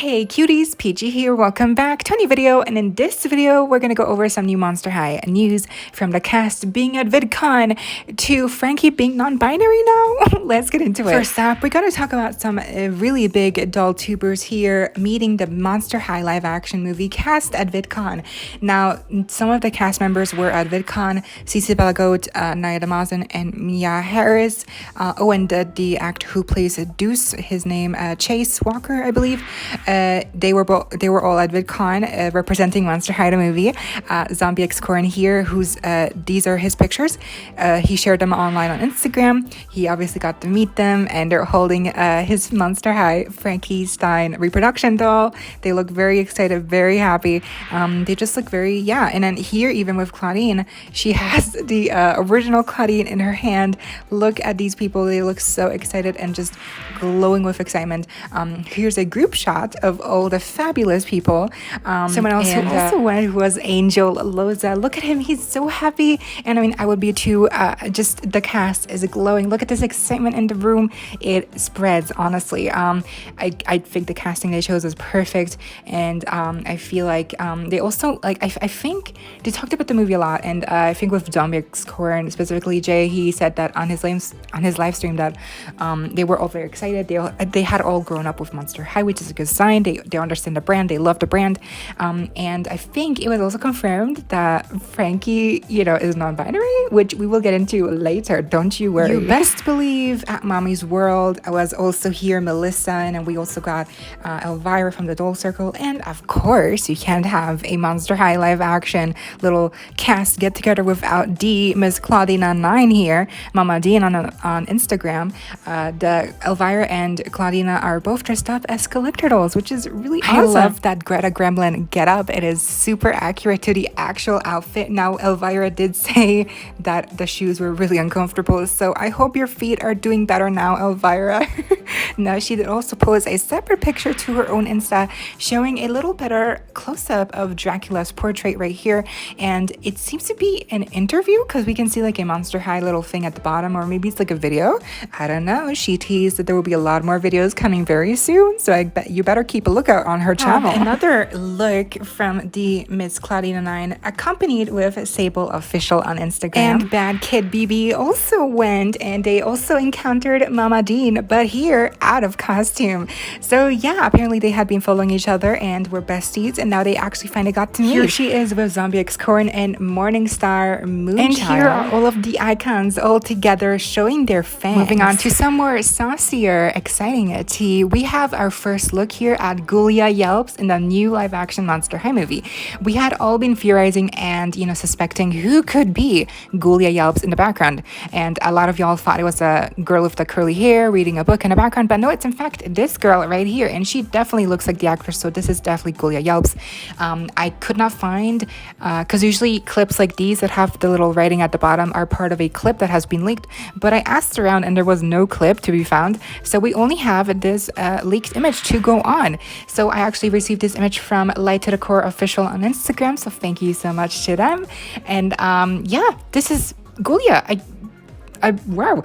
Hey cuties, PeachY here, welcome back to a new video, and in this video we're gonna go over some new Monster High news, from the cast being at VidCon to Frankie being non-binary now. Let's get into it. First up, we're gonna talk about some really big doll tubers here meeting the Monster High live action movie cast at VidCon. Now, some of the cast members were at VidCon: Cece Balagote, Naya Damazen, and Mia Harris. And the actor who plays Deuce, his name Chase Walker, I believe. They were all at VidCon representing Monster High the movie. Zombie X Corin here, these are his pictures. He shared them online on Instagram. He obviously got to meet them, and they're holding his Monster High Frankie Stein reproduction doll. They look very excited, very happy. They just look very, and then here, even with Claudine, she has the original Claudine in her hand. Look at these people. They look so excited and just glowing with excitement. Here's a group shot of all the fabulous people. Someone else who also went, who was Angel Loza. Look at him, he's so happy, and I mean, I would be too. Just the cast is glowing. Look at this excitement in the room. It spreads, honestly. I think the casting they chose is perfect, and I feel like they also, like, I think they talked about the movie a lot, and I think with Zombie X Corin, specifically Jay, he said that on his live stream that they were all very excited. They had all grown up with Monster High, which is a good sign. They understand the brand, they love the brand, and I think it was also confirmed that Frankie, is non-binary, which we will get into later. Don't you worry. You best believe at Mommy's World I was also here, Melissa, and then we also got Elvira from the Doll Circle, and of course you can't have a Monster High live action little cast get together without Miss Claudina 9 here, Mama Dean on Instagram. The Elvira and Claudina are both dressed up as collector dolls, which is really awesome. I love that Greta Gremlin get up. It is super accurate to the actual outfit. Now, Elvira did say that the shoes were really uncomfortable, so I hope your feet are doing better now, Elvira. Now, she did also post a separate picture to her own Insta showing a little better close-up of Dracula's portrait right here, and it seems to be an interview because we can see like a Monster High little thing at the bottom, or maybe it's like a video. I don't know. She teased that there will be a lot more videos coming very soon, so I bet you better keep a lookout on her channel. Another look from the Miss Claudina 9, accompanied with Sable Official on Instagram. And Bad Kid BB also went, and they also encountered Mama Dean, but here out of costume. So yeah, apparently they had been following each other and were besties, and now they actually finally got to meet. Here she is with Zombie X Corin and Morningstar Moonchild. And here are all of the icons all together showing their fangs. Moving on to some more saucier, exciting tea, we have our first look here at Ghoulia Yelps in the new live-action Monster High movie. We had all been theorizing and, suspecting who could be Ghoulia Yelps in the background, and a lot of y'all thought it was a girl with the curly hair reading a book in the background, but no, it's in fact this girl right here, and she definitely looks like the actress, so this is definitely Ghoulia Yelps. I could not find, because usually clips like these that have the little writing at the bottom are part of a clip that has been leaked, but I asked around and there was no clip to be found, so we only have this leaked image to go on. So I actually received this image from Light to the Core Official on Instagram, so thank you so much to them. And this is Ghoulia. Wow.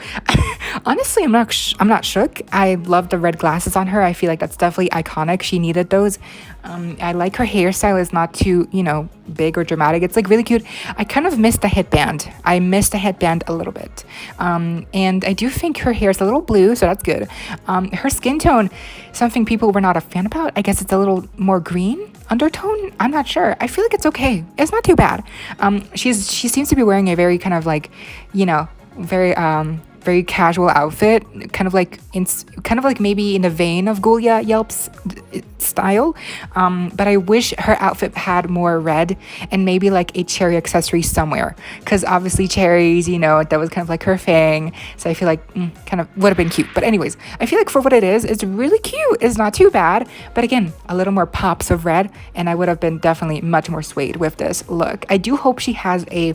Honestly, I'm not shook. I love the red glasses on her. I feel like that's definitely iconic. She needed those. I like her hairstyle. Is not too, big or dramatic. It's like really cute. I kind of missed the headband. I missed the headband a little bit. And I do think her hair is a little blue, so that's good. Her skin tone, something people were not a fan about. I guess it's a little more green undertone. I'm not sure. I feel like it's okay. It's not too bad. She seems to be wearing a very kind of like, very casual outfit, kind of like maybe in the vein of Ghoulia Yelps style, but I wish her outfit had more red and maybe like a cherry accessory somewhere, because obviously cherries, that was kind of like her thing, so I feel like kind of would have been cute. But anyways, I feel like for what it is, it's really cute. It's not too bad, but again, a little more pops of red and I would have been definitely much more swayed with this look. I do hope she has a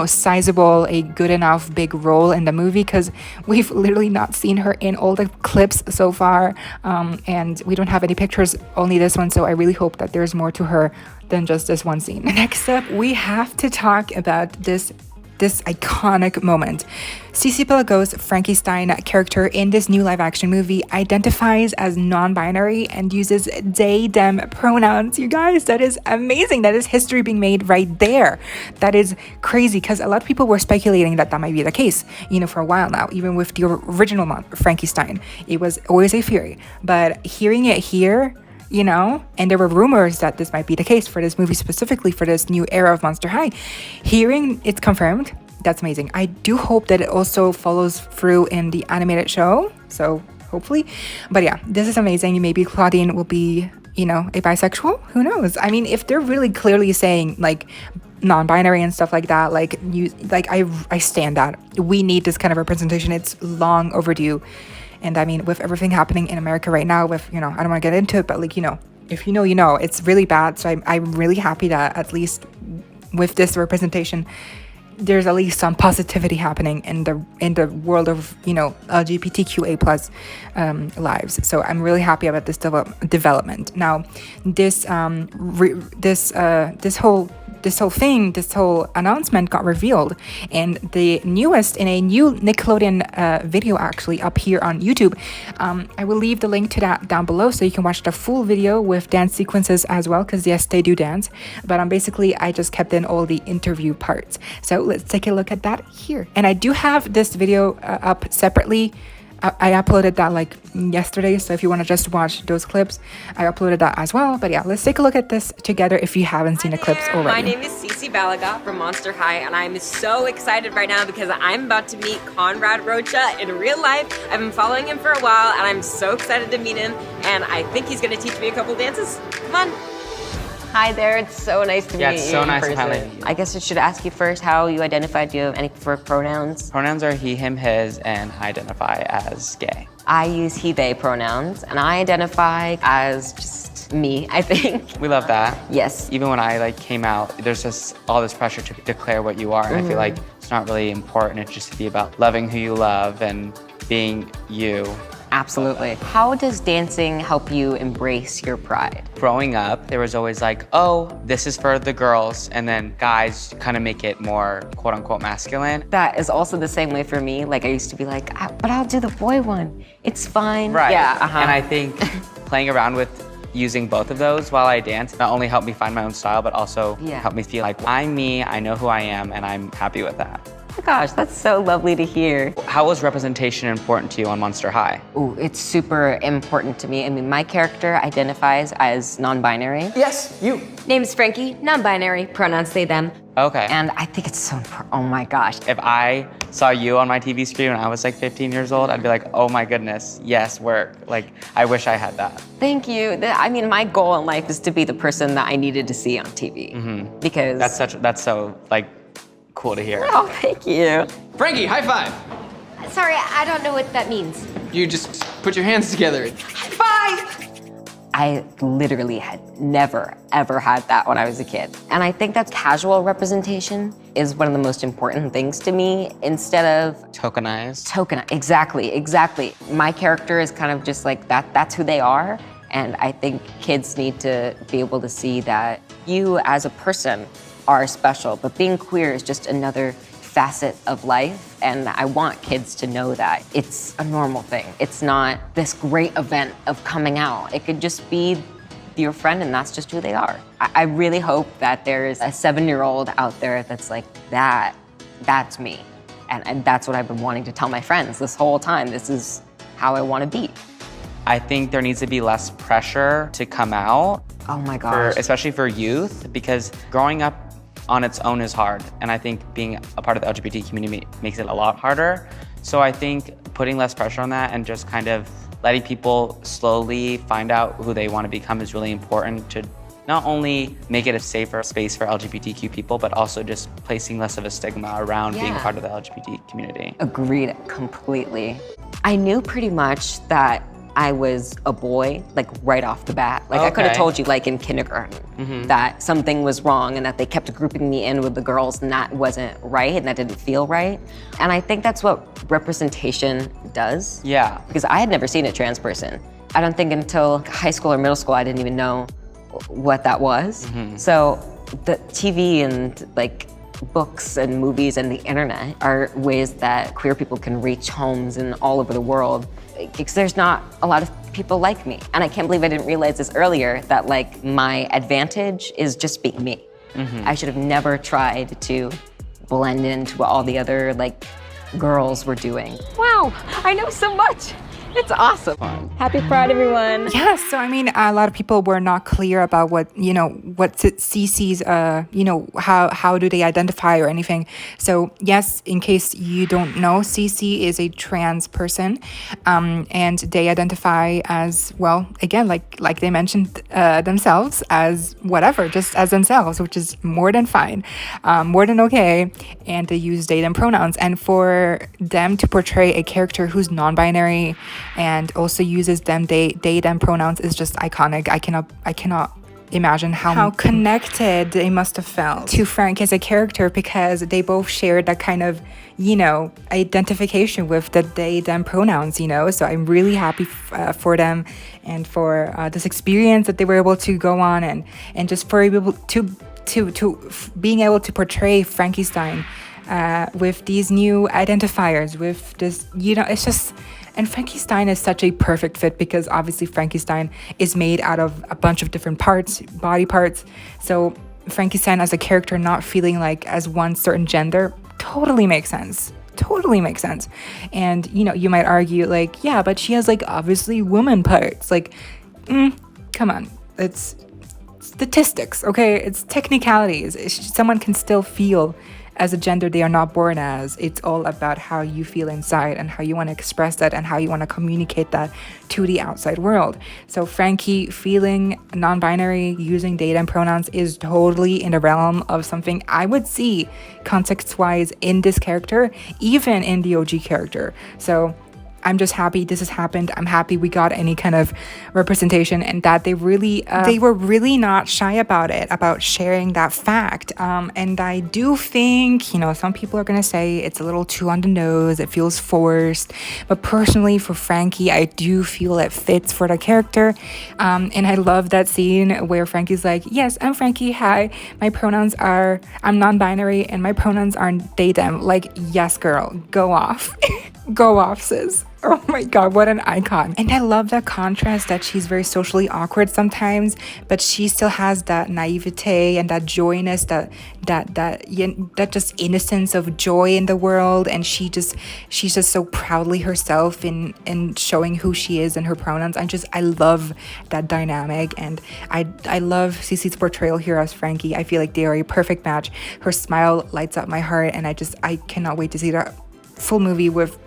sizable, a good enough big role in the movie, because we've literally not seen her in all the clips so far, and we don't have any pictures, only this one, so I really hope that there's more to her than just this one scene. Next up, we have to talk about this this iconic moment. Cece Pelagos, Frankie Stein character in this new live action movie identifies as non-binary and uses they, them pronouns. You guys, that is amazing. That is history being made right there. That is crazy because a lot of people were speculating that that might be the case, you know, for a while now. Even with the original Frankie Stein, it was always a theory. But hearing it here, you know, and there were rumors that this might be the case for this movie, specifically for this new era of Monster High. Hearing it's confirmed, that's amazing. I do hope that it also follows through in the animated show, so hopefully. But yeah, this is amazing. Maybe Claudine will be, you know, a bisexual. Who knows? I mean, if they're really clearly saying like non-binary and stuff like that, like I stand that. We need this kind of representation. It's long overdue. And I mean, with everything happening in America right now, with, you know, I don't want to get into it, but like, you know, if you know, you know, it's really bad. So I'm really happy that at least with this representation, there's at least some positivity happening in the world of, you know, LGBTQA plus lives. So I'm really happy about this development. Now, this whole announcement got revealed, and the newest in a new Nickelodeon video actually up here on YouTube. I will leave the link to that down below so you can watch the full video with dance sequences as well, because yes, they do dance, but basically I just kept in all the interview parts. So let's take a look at that here. And I do have this video up separately. I uploaded that like yesterday, so if you want to just watch those clips, I uploaded that as well. But yeah, let's take a look at this together if you haven't seen the clips already. My name is Cece Balaga from Monster High, and I'm so excited right now because I'm about to meet Conrad Rocha in real life. I've been following him for a while, and I'm so excited to meet him, and I think he's going to teach me a couple dances. Come on. Hi there, it's so nice to meet you. Yeah, it's so nice to meet you. I guess I should ask you first how you identify. Do you have any preferred pronouns? Pronouns are he, him, his, and I identify as gay. I use he, they pronouns, and I identify as just me, I think. We love that. Yes. Even when I came out, there's just all this pressure to declare what you are, and I feel like it's not really important. It's just to be about loving who you love and being you. Absolutely. How does dancing help you embrace your pride? Growing up, there was always like, oh, this is for the girls, and then guys kind of make it more quote unquote masculine. That is also the same way for me. Like I used to be like, but I'll do the boy one. It's fine. Right. Yeah. And I think playing around with using both of those while I dance not only helped me find my own style, but also helped me feel like I'm me, I know who I am, and I'm happy with that. Oh my gosh, that's so lovely to hear. How was representation important to you on Monster High? Ooh, it's super important to me. I mean, my character identifies as non-binary. Yes, you. Name's Frankie, non-binary, pronouns they, them. Okay. And I think it's so important. Oh my gosh. If I saw you on my TV screen when I was like 15 years old, I'd be like, oh my goodness, yes, work. Like, I wish I had that. Thank you. I mean, my goal in life is to be the person that I needed to see on TV. Because that's so like cool to hear. Oh, thank you. Frankie, high five. Sorry, I don't know what that means. You just put your hands together. High five! I literally had never, ever had that when I was a kid. And I think that casual representation is one of the most important things to me instead of Tokenized. Exactly. My character is kind of just like that. That's who they are. And I think kids need to be able to see that you as a person are special, but being queer is just another facet of life, and I want kids to know that it's a normal thing. It's not this great event of coming out. It could just be your friend, and that's just who they are. I really hope that there's a 7-year-old out there that's like, that's me. And that's what I've been wanting to tell my friends this whole time. This is how I want to be. I think there needs to be less pressure to come out. Oh my gosh. Especially for youth, because growing up on its own is hard. And I think being a part of the LGBT community makes it a lot harder. So I think putting less pressure on that and just kind of letting people slowly find out who they want to become is really important to not only make it a safer space for LGBTQ people, but also just placing less of a stigma around being part of the LGBT community. Agreed completely. I knew pretty much that I was a boy, like right off the bat. Like I could have told you like in kindergarten that something was wrong and that they kept grouping me in with the girls and that wasn't right and that didn't feel right. And I think that's what representation does. Yeah. Because I had never seen a trans person. I don't think until high school or middle school I didn't even know what that was. So the TV and like books and movies and the internet are ways that queer people can reach homes in all over the world. Because there's not a lot of people like me. And I can't believe I didn't realize this earlier, that like my advantage is just being me. I should have never tried to blend into what all the other like girls were doing. Wow, I know so much. It's awesome. Happy Pride, everyone. Yeah, so I mean, a lot of people were not clear about what CC's, how do they identify or anything. So yes, in case you don't know, CC is a trans person, and they identify as, well, again, like they mentioned themselves, as whatever, just as themselves, which is more than fine, more than okay, and they use they them pronouns. And for them to portray a character who's non-binary and also uses them they them pronouns is just iconic. I cannot imagine how connected they must have felt to Frank as a character, because they both shared that kind of identification with the they them pronouns, so I'm really happy for them, and for this experience that they were able to go on, and just for able to being able to portray Frankie Stein with these new identifiers, with this, it's just. And Frankie Stein is such a perfect fit, because obviously Frankie Stein is made out of a bunch of different parts, body parts. So Frankie Stein as a character not feeling like as one certain gender totally makes sense. Totally makes sense. And, you might argue like, yeah, but she has like obviously woman parts. Like, come on. It's statistics, okay? It's technicalities. Someone can still feel as a gender they are not born as. It's all about how you feel inside and how you want to express that and how you want to communicate that to the outside world. So Frankie feeling non-binary, using they them pronouns is totally in the realm of something I would see context-wise in this character, even in the OG character. So I'm just happy this has happened. I'm happy we got any kind of representation, and that they were really not shy about it, about sharing that fact. And I do think, some people are going to say it's a little too on the nose, it feels forced. But personally, for Frankie, I do feel it fits for the character. And I love that scene where Frankie's like, yes, I'm Frankie. Hi, I'm non-binary and my pronouns are they, them. Like, yes, girl, go off. Go off, sis. Oh my god, what an icon. And I love that contrast that she's very socially awkward sometimes, but she still has that naivete and that joyness, that just innocence of joy in the world. And she's just so proudly herself in showing who she is and her pronouns. I love that dynamic, and I love CC's portrayal here as Frankie. I feel like they are a perfect match. Her smile lights up my heart, and I cannot wait to see that full movie with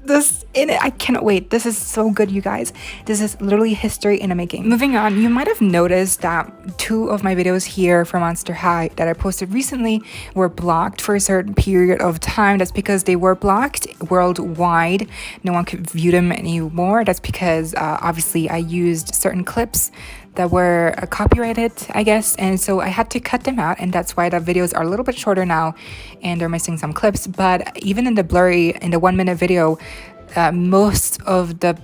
this in it. I cannot wait. This is so good, you guys. This is literally history in the making. Moving on, you might have noticed that 2 of my videos here from Monster High that I posted recently were blocked for a certain period of time. That's because they were blocked worldwide. No one could view them anymore. That's because obviously I used certain clips that were copyrighted, I guess, and so I had to cut them out, and that's why the videos are a little bit shorter now and they're missing some clips. But even in the 1-minute video, most of the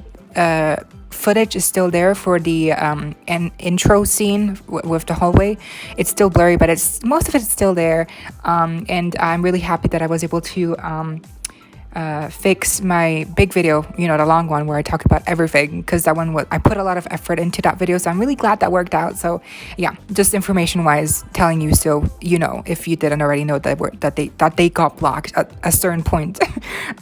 footage is still there for the an intro scene with the hallway. It's still blurry, but most of it is still there, and I'm really happy that I was able to fix my big video, the long one where I talked about everything, because that one I put a lot of effort into that video, so I'm really glad that worked out. So yeah, just information wise telling you, so if you didn't already know that they got blocked at a certain point.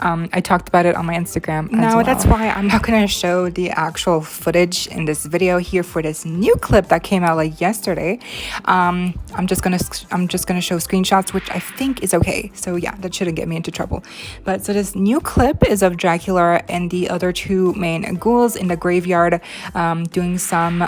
I talked about it on my Instagram now. That's why I'm not gonna show the actual footage in this video here for this new clip that came out like yesterday. I'm just gonna show screenshots, which I think is okay. So yeah, that shouldn't get me into trouble. But so this new clip is of Dracula and the other 2 main ghouls in the graveyard doing some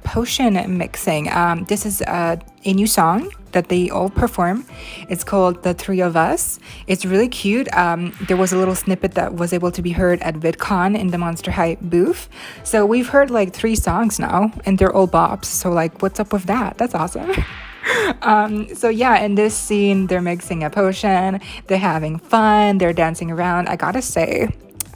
potion mixing. This is a new song that they all perform. It's called The Three of Us. It's really cute. There was a little snippet that was able to be heard at VidCon in the Monster High booth. So we've heard like 3 songs now, and they're all bops. So like, what's up with that? That's awesome. So yeah, in this scene, they're mixing a potion, they're having fun, they're dancing around. I gotta say,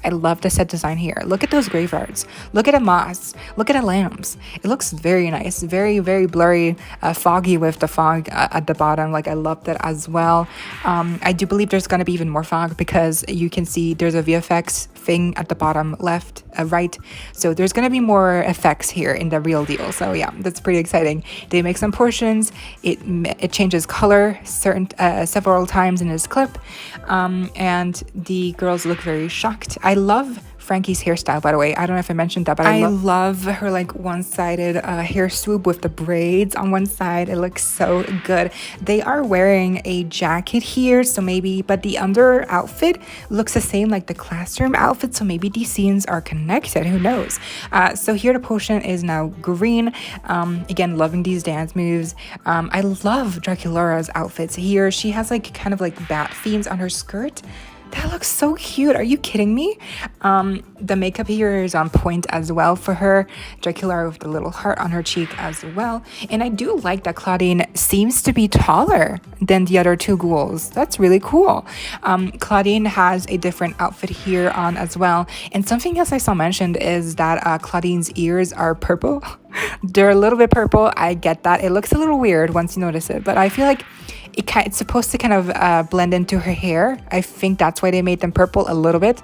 I love the set design here. Look at those graveyards. Look at the moss. Look at the lamps. It looks very nice. Very, very blurry, foggy with the fog at the bottom. Like, I love that as well. I do believe there's going to be even more fog because you can see there's a VFX thing at the bottom left, right. So there's going to be more effects here in the real deal. So yeah, that's pretty exciting. They make some portions. It changes color several times in this clip, and the girls look very shocked. I love Frankie's hairstyle, by the way. I don't know if I mentioned that, but I love her like one-sided hair swoop with the braids on one side. It looks so good. They are wearing a jacket here, so maybe, but the under outfit looks the same like the classroom outfit, so maybe these scenes are connected. Who knows? So here the potion is now green. Again, loving these dance moves. I love Draculaura's outfits here. She has like kind of like bat themes on her skirt. That looks so cute. Are you kidding me? The makeup here is on point as well for her. Draculaura with the little heart on her cheek as well. And I do like that Claudine seems to be taller than the other two ghouls. That's really cool. Claudine has a different outfit here on as well. And something else I saw mentioned is that Claudine's ears are purple. They're a little bit purple. I get that. It looks a little weird once you notice it, but I feel like it's supposed to kind of blend into her hair. I think that's why they made them purple a little bit.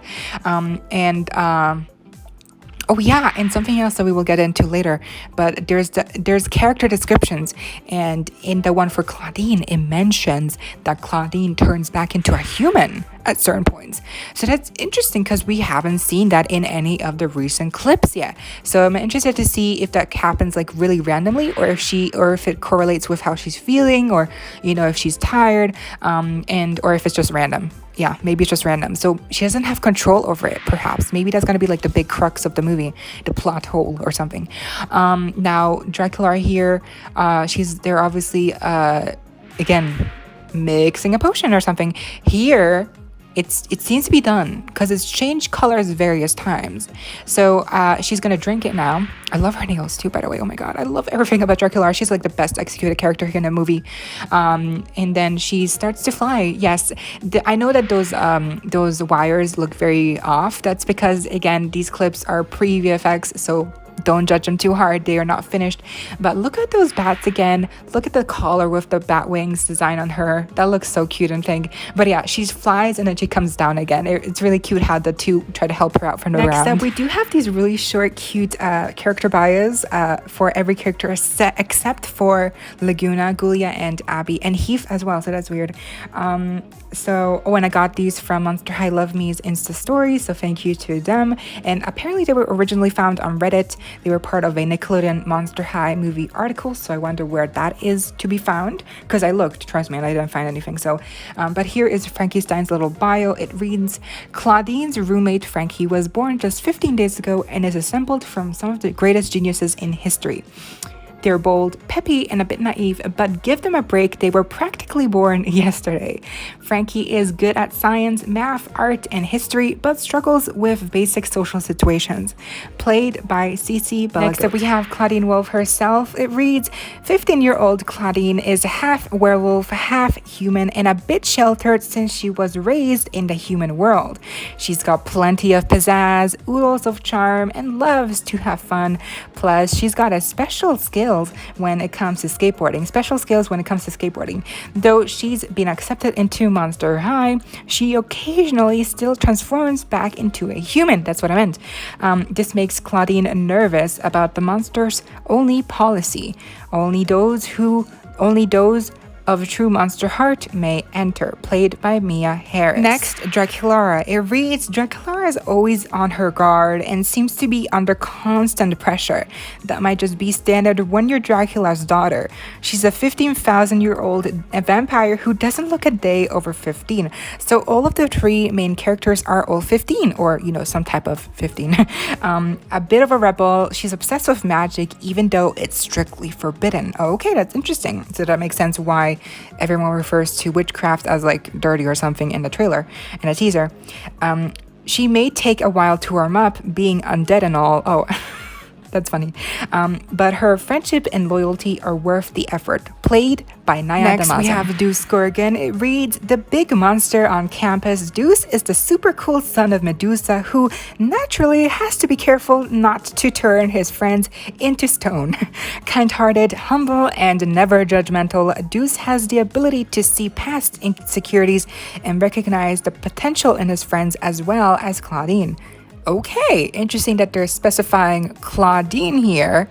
Oh yeah, and something else that we will get into later, but there's character descriptions, and in the one for Claudine, it mentions that Claudine turns back into a human at certain points. So that's interesting because we haven't seen that in any of the recent clips yet. So I'm interested to see if that happens like really randomly, or if it correlates with how she's feeling, or if she's tired, or if it's just random. Yeah, maybe it's just random. So she doesn't have control over it, perhaps. Maybe that's going to be like the big crux of the movie, the plot hole or something. Now, Draculaura here, they're obviously, again, mixing a potion or something. Here, it seems to be done because it's changed colors various times. So she's gonna drink it now. I love her nails too, by the way. Oh my god, I love everything about Draculaura. She's like the best executed character here in the movie. And then she starts to fly. Yes, I know that those wires look very off. That's because, again, these clips are pre-VFX, so don't judge them too hard. They are not finished. But look at those bats again. Look at the collar with the bat wings design on her. That looks so cute and thing. But yeah, she flies and then she comes down again. It's really cute how the two try to help her out from the ground. Next up, we do have these really short, cute character bios for every character except for Laguna, Ghoulia, and Abby, and Heath as well. So that's weird. And I got these from Monster High Love Me's Insta story, so thank you to them. And apparently they were originally found on Reddit. They were part of a Nickelodeon Monster High movie article, so I wonder where that is to be found, because I looked, trust me, and I didn't find anything. So, but here is Frankie Stein's little bio. It reads, Claudine's roommate Frankie was born just 15 days ago and is assembled from some of the greatest geniuses in history. They're bold, peppy, and a bit naive, but give them a break, they were practically born yesterday. Frankie is good at science, math, art, and history, but struggles with basic social situations. Played by Cece Balaguer. Next up, we have Claudine Wolf herself. It reads, 15-year-old Claudine is half werewolf, half human, and a bit sheltered since she was raised in the human world. She's got plenty of pizzazz, oodles of charm, and loves to have fun. Plus, she's got a special skill when it comes to skateboarding. Though she's been accepted into Monster High, she occasionally still transforms back into a human. That's what I meant. This makes Claudine nervous about the monster's only policy. Only those of true monster heart may enter, played by Mia Harris. Next, Draculaura. It reads, Draculaura is always on her guard and seems to be under constant pressure. That might just be standard when you're Dracula's daughter. She's a 15,000-year-old vampire who doesn't look a day over 15. So all of the three main characters are all 15, or, some type of 15. A bit of a rebel. She's obsessed with magic, even though it's strictly forbidden. Okay, that's interesting. So that makes sense why everyone refers to witchcraft as like dirty or something in the trailer and a teaser. She may take a while to warm up, being undead and all. Oh, That's funny. But her friendship and loyalty are worth the effort. Played by Naya Next, Damaso. We have Deuce Gorgon. It reads, the big monster on campus. Deuce is the super cool son of Medusa who naturally has to be careful not to turn his friends into stone. Kind-hearted, humble, and never judgmental, Deuce has the ability to see past insecurities and recognize the potential in his friends as well as Claudine. Okay, interesting that they're specifying Claudine here.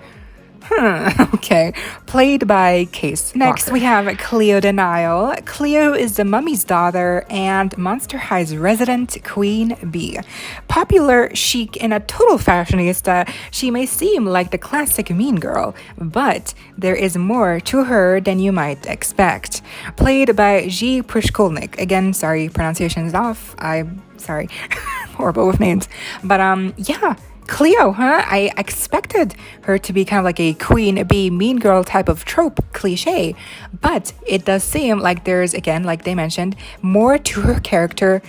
Okay. Played by Case. Next, we have Cleo Denial. Cleo is the mummy's daughter and Monster High's resident queen bee. Popular, chic, and a total fashionista, she may seem like the classic mean girl, but there is more to her than you might expect. Played by G. Prishkolnik. Again, sorry, pronunciation is off. I'm sorry. Horrible with names. But yeah. Cleo, huh? I expected her to be kind of like a queen bee, mean girl type of trope cliche, but it does seem like there's, again, like they mentioned, more to her character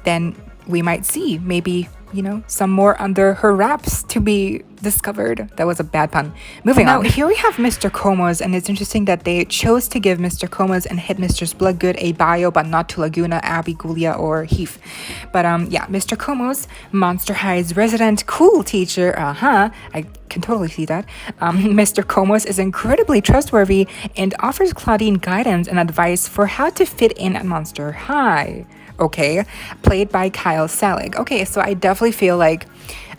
than we might see. Maybe, you know, some more under her wraps to be discovered. That was a bad pun. Moving on. Now, here we have Mr. Comas, and it's interesting that they chose to give Mr. Comas and Headmistress Bloodgood a bio, but not to Laguna, Abby, Ghoulia, or Heath. But yeah, Mr. Comas, Monster High's resident cool teacher. I can totally see that. Mr. Comas is incredibly trustworthy and offers Claudine guidance and advice for how to fit in at Monster High. Okay, played by Kyle Selig. Okay, so I definitely feel like,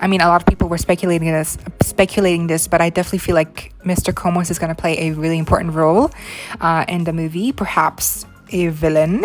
I mean, a lot of people were speculating this, but I definitely feel like Mr. Comas is going to play a really important role in the movie. Perhaps a villain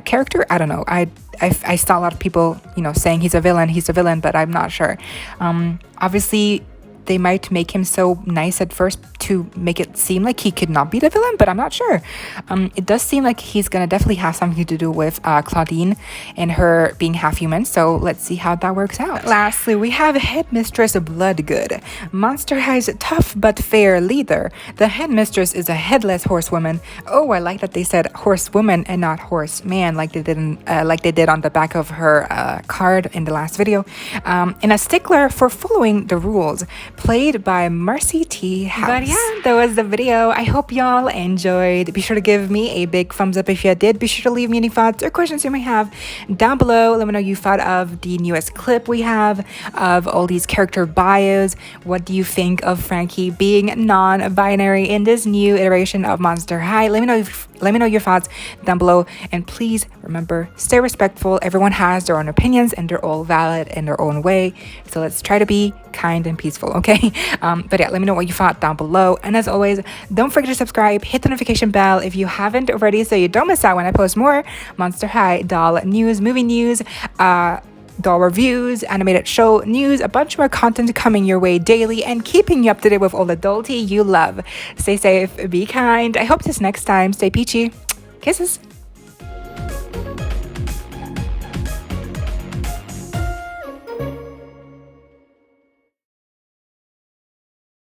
character. I don't know. I saw a lot of people, you know, saying he's a villain, but I'm not sure. Obviously, they might make him so nice at first to make it seem like he could not be the villain, but I'm not sure. It does seem like he's gonna definitely have something to do with Claudine and her being half human, so let's see how that works out. Lastly, we have Headmistress Bloodgood, Monster High's tough but fair leader. The Headmistress is a headless horsewoman. Oh, I like that they said horsewoman and not horseman, like they did on the back of her card in the last video, and a stickler for following the rules. Played by Marcy T. House. But yeah, that was the video. I hope y'all enjoyed. Be sure to give me a big thumbs up if you did. Be sure to leave me any thoughts or questions you may have down below. Let me know you thought of the newest clip we have of all these character bios. What do you think of Frankie being non-binary in this new iteration of Monster High? Let me know your thoughts down below, and please remember, stay respectful. Everyone has their own opinions and they're all valid in their own way, so let's try to be kind and peaceful, okay? But yeah, let me know what you thought down below, and as always, don't forget to subscribe, hit the notification bell if you haven't already so you don't miss out when I post more Monster High doll news, movie news, doll reviews, animated show news, a bunch more content coming your way daily and keeping you up to date with all the doll tea you love. Stay safe, be kind. I hope this next time. Stay peachy. Kisses.